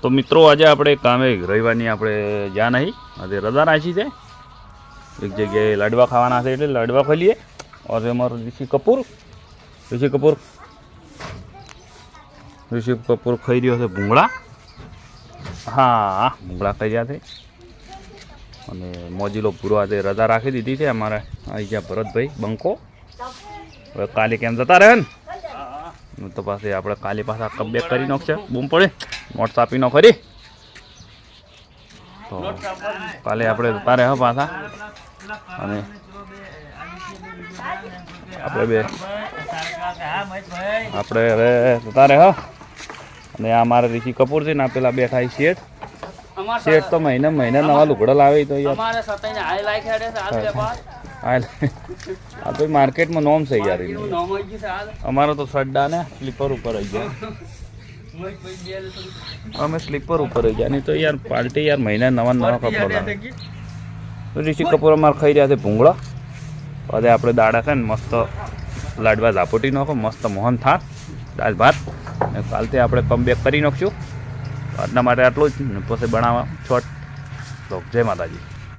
તો મિત્રો આજે આપણે કામે રવિવારની આપણે જ્યાં નહીં આજે રજા રાખી છે એક જગ્યાએ લાડવા ખાવાના છે એટલે લાડવા ખાઈ લઈએ और हमारा ऋषि कपूर खाई रह्यो છે ભૂંગળા હા ભૂંગળા ખાઈ રહ્યા છે અને મોજીલો પૂરો આજે રજા રાખી દીધી છે અમારે આવી ગયા ભરતભાઈ બંકો હવે કાલે કેમ જતા રહે ને તો પાસે આપણે કાલે પાછા કબેક કરી નાખશે બૂમ પડે નોટ આપી નો ખરી તો કાલે આપણે જતા રહે પાછા અને આપણે હવે જતા રહે અને આ મારા ઋષિ કપૂર છે ને પેલા બેઠા શેઠ તો મહિને નવા લુગડા લાવે તો આ તો માર્કેટમાં નોમ છે યાર અમારે તો સડ્ડા ને સ્લીપર ઉપર આવી ગયા અમે સ્લીપર ઉપર આવી ગયા નહીં તો યાર પાર્ટી યાર મહિને નવા કપડા લાવે ઋષિ કપૂર અમારે ખાઈ રહ્યા છે ભૂંગળા આજે આપણે દાડા છે ને મસ્ત લાડવા ઝાપોટી નાખો મસ્ત મોહન થાળ દાળ ભાત અને કાલથી આપણે કમબેક કરી નાખશું આજના માટે આટલું જ પછી બનાવવા છોટ તો જય માતાજી।